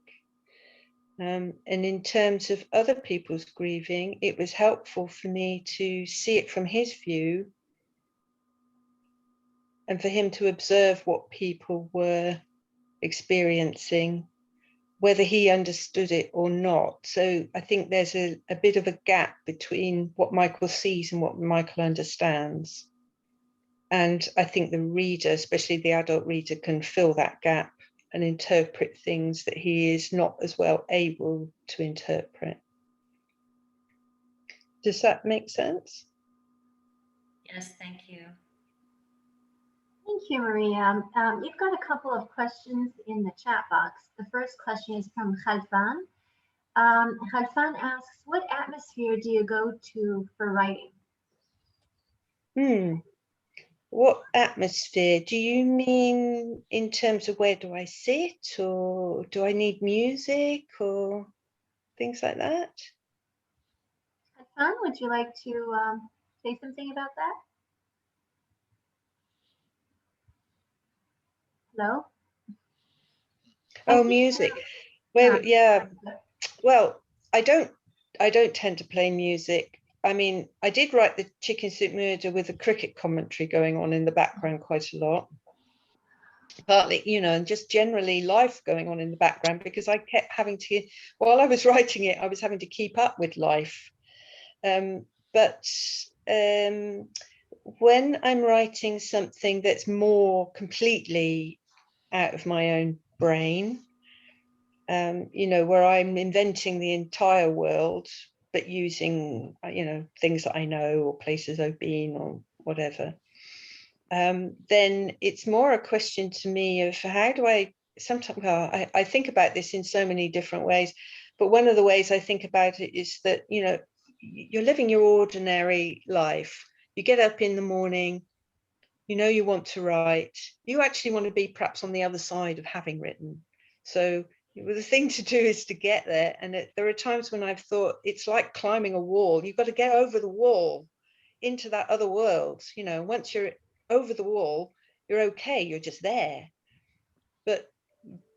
And in terms of other people's grieving, it was helpful for me to see it from his view, and for him to observe what people were experiencing, whether he understood it or not. So I think there's a bit of a gap between what Michael sees and what Michael understands. And I think the reader, especially the adult reader, can fill that gap and interpret things that he is not as well able to interpret. Does that make sense? Yes, thank you. Thank you, Maria. You've got a couple of questions in the chat box. The first question is from Khalfan. Khalfan asks, what atmosphere do you go to for writing? What atmosphere? Do you mean in terms of where do I sit, or do I need music or things like that? Khalfan, would you like to say something about that? Hello? Oh, music. Well, yeah. Well, I don't tend to play music. I mean, I did write the Chicken Soup Murder with a cricket commentary going on in the background quite a lot. Partly, you know, and just generally life going on in the background, because I kept having to, while I was writing it, I was having to keep up with life. But when I'm writing something that's more completely out of my own brain, you know, where I'm inventing the entire world, but using, you know, things that I know or places I've been or whatever, then it's more a question to me of how do I sometimes, well, I think about this in so many different ways, but one of the ways I think about it is that, you know, you're living your ordinary life. You get up in the morning, you know, you want to write, you actually want to be perhaps on the other side of having written. So the thing to do is to get there. And there are times when I've thought it's like climbing a wall. You've got to get over the wall into that other world. You know, once you're over the wall, you're okay, you're just there. But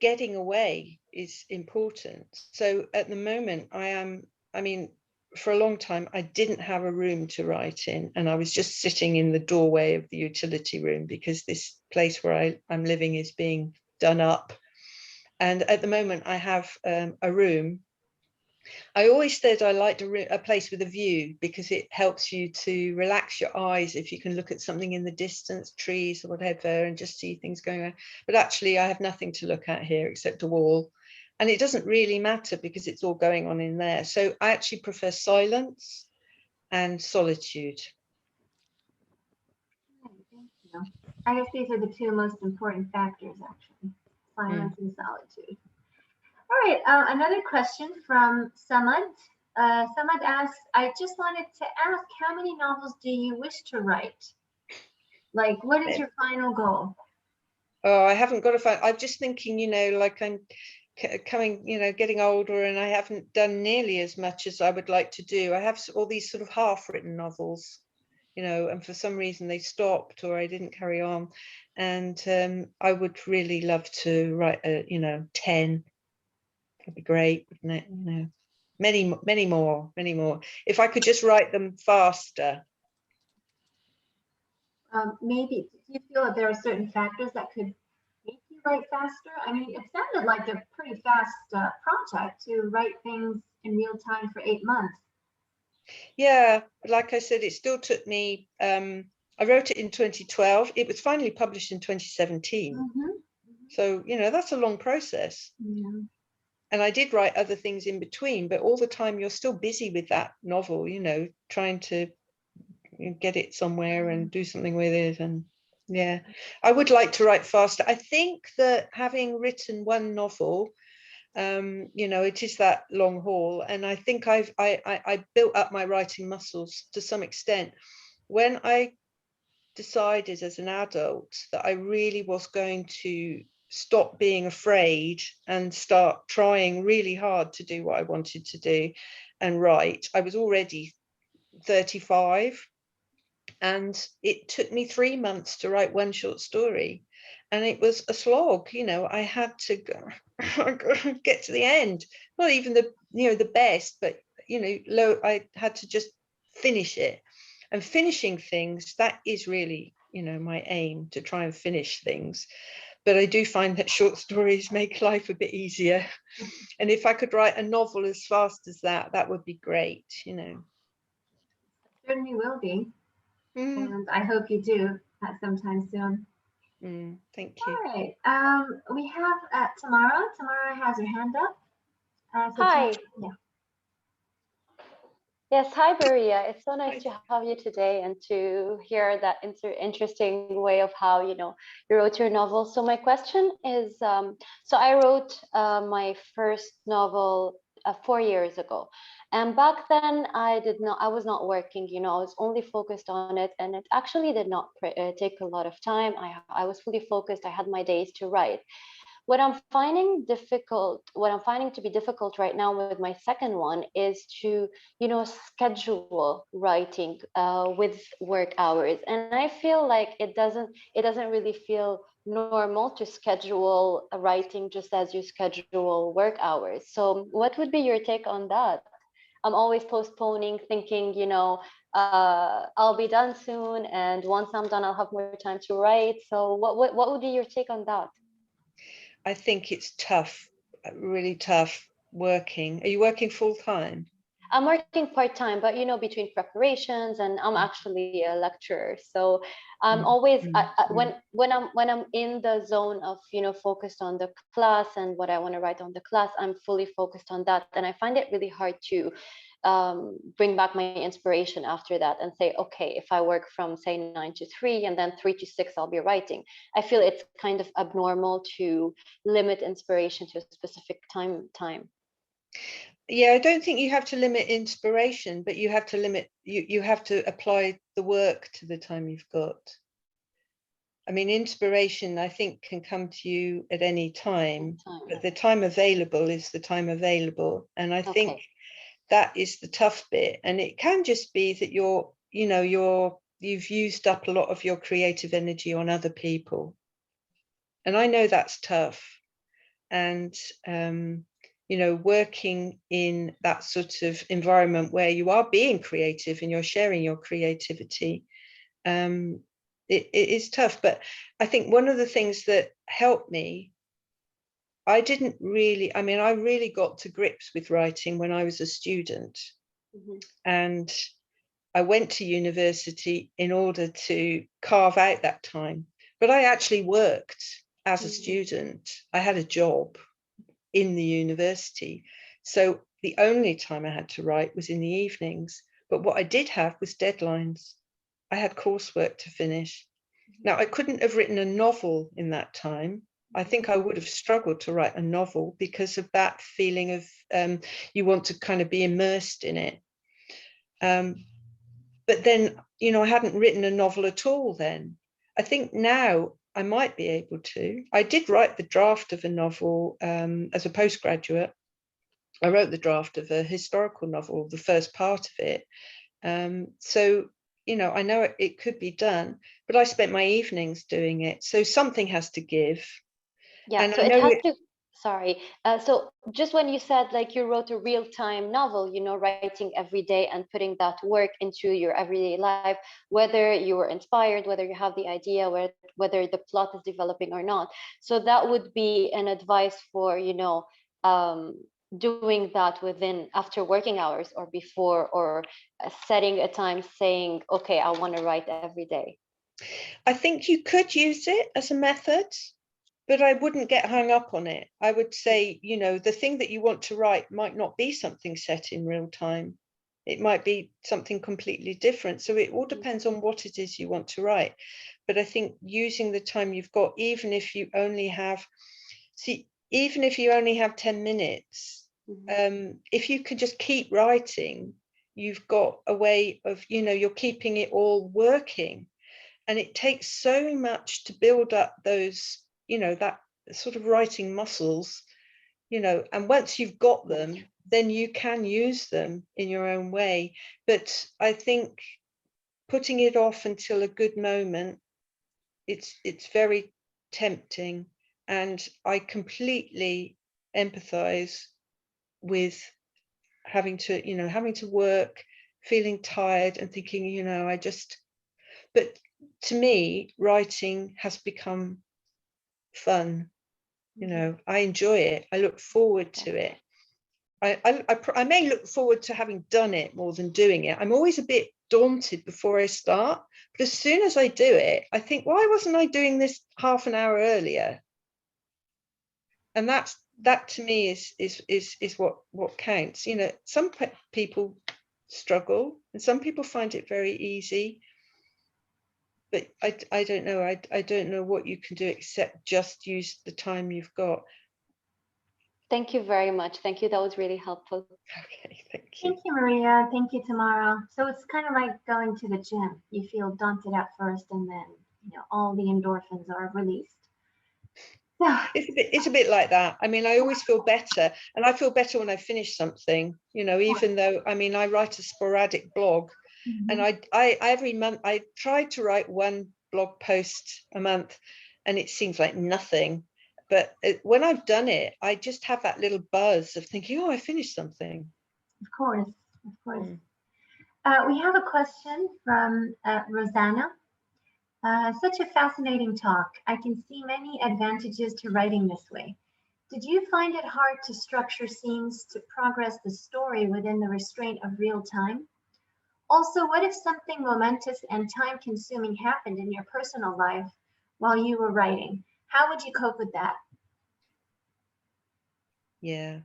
getting away is important. So at the moment, I mean, for a long time, I didn't have a room to write in, and I was just sitting in the doorway of the utility room because this place where I'm living is being done up. And at the moment, I have a room. I always said I liked a place with a view because it helps you to relax your eyes if you can look at something in the distance, trees or whatever, and just see things going on. But actually, I have nothing to look at here except a wall. And it doesn't really matter because it's all going on in there. So I actually prefer silence and solitude. Thank you. I guess these are the two most important factors, actually, silence and solitude. All right, another question from Samad. Samad asks, I just wanted to ask, how many novels do you wish to write? Like, what is your final goal? Oh, I haven't got a final. I'm just thinking, you know, like I'm coming, you know, getting older, and I haven't done nearly as much as I would like to do. I have all these sort of half-written novels, you know, and for some reason they stopped or I didn't carry on. And I would really love to write, you know, 10. That'd be great, wouldn't it? You know, many more. If I could just write them faster. Maybe, do you feel that there are certain factors that could make you write faster? I mean, it sounded like a pretty fast project to write things in real time for 8 months. Yeah, like I said, it still took me, I wrote it in 2012. It was finally published in 2017. Mm-hmm. So, you know, that's a long process. Yeah. And I did write other things in between, but all the time you're still busy with that novel, you know, trying to get it somewhere and do something with it. And yeah, I would like to write faster. I think that having written one novel, you know, it is that long haul, and I think I built up my writing muscles to some extent when I decided as an adult that I really was going to stop being afraid and start trying really hard to do what I wanted to do and write. I was already 35, and it took me 3 months to write one short story, and it was a slog. You know, I had to get to the end, not even the, you know, the best, but you know, I had to just finish it. And finishing things, that is really, you know, my aim, to try and finish things. But I do find that short stories make life a bit easier, and if I could write a novel as fast as that, that would be great, you know. Certainly will be. And I hope you do at sometime soon. Thank you. All right. We have Tamara. Tamara has her hand up. So Hi. Yeah. Yes, hi, Maria. It's so nice to have you today and to hear that interesting way of how, you know, you wrote your novel. So my question is, so I wrote my first novel 4 years ago. And back then I was not working, you know, I was only focused on it, and it actually did not take a lot of time. I was fully focused. I had my days to write. What I'm finding to be difficult right now with my second one is to, you know, schedule writing with work hours. And I feel like it doesn't really feel normal to schedule writing just as you schedule work hours. So what would be your take on that? I'm always postponing, thinking, you know, I'll be done soon, and once I'm done, I'll have more time to write. So what would be your take on that? I think it's tough, really tough working. Are you working full time? I'm working part-time, but you know, between preparations, and I'm actually a lecturer. So I'm always when I'm in the zone of, you know, focused on the class and what I want to write on the class, I'm fully focused on that. And I find it really hard to bring back my inspiration after that and say, okay, if I work from say 9 to 3 and then 3 to 6 I'll be writing. I feel it's kind of abnormal to limit inspiration to a specific time. Yeah, I don't think you have to limit inspiration, but you have to limit, you have to apply the work to the time you've got. I mean, inspiration, I think, can come to you at any time, but the time available is the time available. And I think that is the tough bit. And it can just be that you've used up a lot of your creative energy on other people. And I know that's tough. And, you know, working in that sort of environment where you are being creative and you're sharing your creativity, it is tough. But I think one of the things that helped me, I really got to grips with writing when I was a student. And I went to university in order to carve out that time. But I actually worked as a student. I had a job in the university. So the only time I had to write was in the evenings. But what I did have was deadlines. I had coursework to finish. Now, I couldn't have written a novel in that time. I think I would have struggled to write a novel because of that feeling of you want to kind of be immersed in it. But then, you know, I hadn't written a novel at all then. I think now I might be able to. I did write the draft of a novel as a postgraduate. I wrote the draft of a historical novel, the first part of it. So, you know, I know it could be done, but I spent my evenings doing it. So something has to give. Yeah, and so it has to, sorry. So just when you said like you wrote a real-time novel, you know, writing every day and putting that work into your everyday life, whether you were inspired, whether you have the idea, whether the plot is developing or not. So that would be an advice for, doing that within after working hours or before, or setting a time saying, okay, I want to write every day. I think you could use it as a method, but I wouldn't get hung up on it. I would say, the thing that you want to write might not be something set in real time. It might be something completely different. So it all depends on what it is you want to write. But I think using the time you've got, even if you only have 10 minutes, if you can just keep writing, you've got a way of, you're keeping it all working. And it takes so much to build up those, that sort of writing muscles, and once you've got them, then you can use them in your own way. But I think putting it off until a good moment, it's very tempting. And I completely empathize with having to work, feeling tired and thinking, but to me, writing has become fun. I enjoy it. I look forward to it. I may look forward to having done it more than doing it. I'm always a bit daunted before I start, but as soon as I do it, I think, why wasn't I doing this half an hour earlier? And that to me is what counts. Some people struggle and some people find it very easy. But I don't know. I don't know what you can do except just use the time you've got. Thank you very much. Thank you. That was really helpful. Okay, thank you. Thank you, Maria. Thank you, Tamara. So it's kind of like going to the gym. You feel daunted at first, and then all the endorphins are released. It's a bit like that. I mean, I always feel better, and I feel better when I finish something. Even though I write a sporadic blog. And I every month I try to write one blog post a month, and it seems like nothing. But when I've done it, I just have that little buzz of thinking, oh, I finished something. Of course. We have a question from Rosanna. Such a fascinating talk. I can see many advantages to writing this way. Did you find it hard to structure scenes to progress the story within the restraint of real time? Also, what if something momentous and time-consuming happened in your personal life while you were writing? How would you cope with that? Yeah.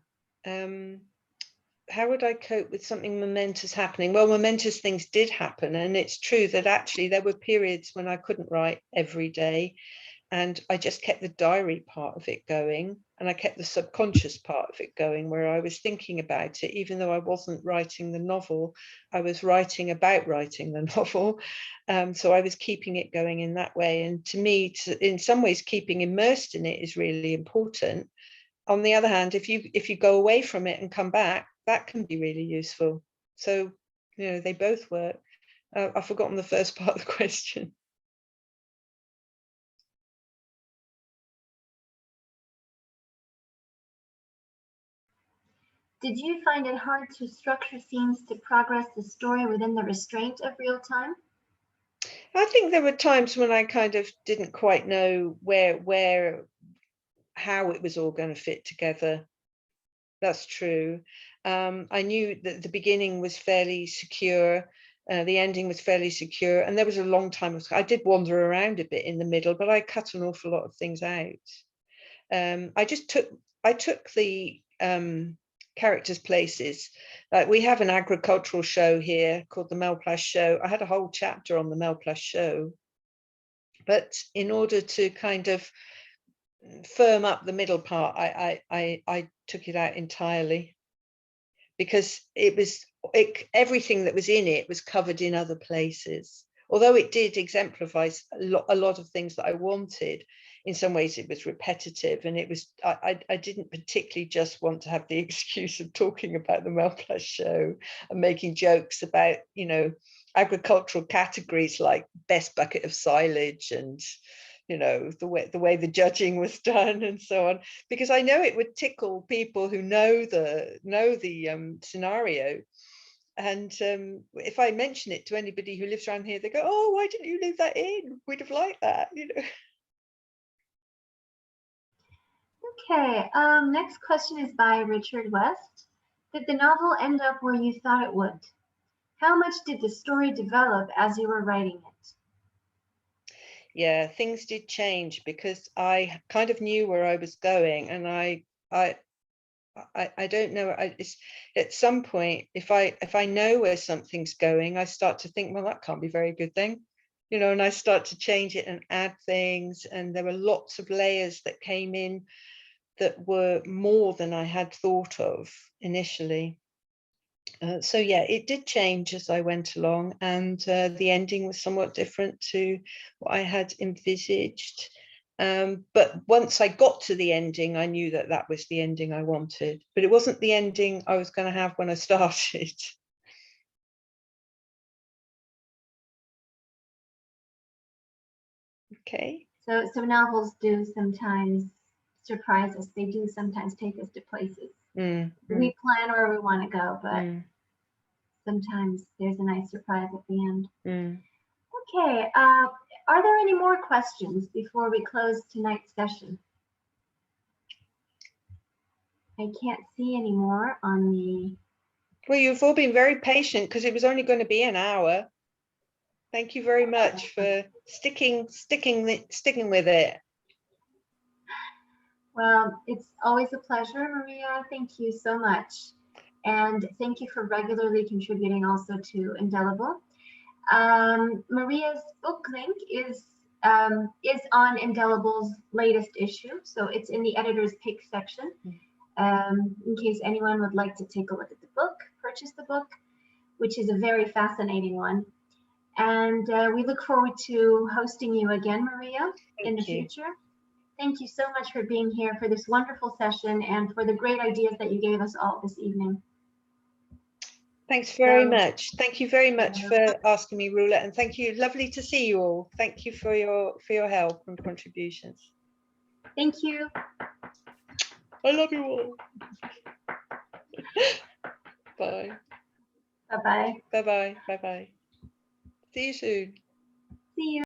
How would I cope with something momentous happening? Well, momentous things did happen. And it's true that actually there were periods when I couldn't write every day. And I just kept the diary part of it going. And I kept the subconscious part of it going, where I was thinking about it, even though I wasn't writing the novel, I was writing about writing the novel. So I was keeping it going in that way. And to me, in some ways, keeping immersed in it is really important. On the other hand, if you go away from it and come back, that can be really useful. So, they both work. I've forgotten the first part of the question. Did you find it hard to structure scenes to progress the story within the restraint of real time? I think there were times when I kind of didn't quite know how it was all going to fit together. That's true. I knew that the beginning was fairly secure. The ending was fairly secure. And there was a long time. I did wander around a bit in the middle, but I cut an awful lot of things out. I took the characters' places. Like we have an agricultural show here called the Melplash Show. I had a whole chapter on the Melplash Show. But in order to kind of firm up the middle part, I took it out entirely, because everything that was in it was covered in other places. Although it did exemplify a lot of things that I wanted, in some ways it was repetitive, and I didn't particularly just want to have the excuse of talking about the Melplash Show and making jokes about, agricultural categories like best bucket of silage and the way the judging was done and so on, because I know it would tickle people who know the scenario. And if I mention it to anybody who lives around here, they go, "Oh, why didn't you leave that in? We'd have liked that," you know. Okay, next question is by Richard West. Did the novel end up where you thought it would? How much did the story develop as you were writing it? Yeah, things did change because I kind of knew where I was going, and I don't know. It's, at some point, if I know where something's going, I start to think, well, that can't be a very good thing, you know, and I start to change it and add things. And there were lots of layers that came in that were more than I had thought of initially. So yeah, it did change as I went along, and the ending was somewhat different to what I had envisaged. But once I got to the ending, I knew that that was the ending I wanted, but it wasn't the ending I was going to have when I started. Okay. So novels do sometimes surprise us. They do sometimes take us to places. We plan where we want to go, but sometimes there's a nice surprise at the end. Okay, are there any more questions before we close tonight's session? I can't see any more on the... Well, you've all been very patient because it was only going to be an hour. Thank you very much for sticking with it. Well, it's always a pleasure, Maria. Thank you so much. And thank you for regularly contributing also to Indelible. Maria's book link is on Indelible's latest issue. So it's in the editor's pick section. In case anyone would like to take a look at the book, purchase the book, which is a very fascinating one. And we look forward to hosting you again, Maria, in the future. Thank you so much for being here for this wonderful session and for the great ideas that you gave us all this evening. Thanks very much. Thank you very much for asking me, Rula, and thank you. Lovely to see you all. Thank you for your help and contributions. Thank you. I love you all. Bye. Bye-bye. Bye-bye. Bye-bye. See you soon. See you.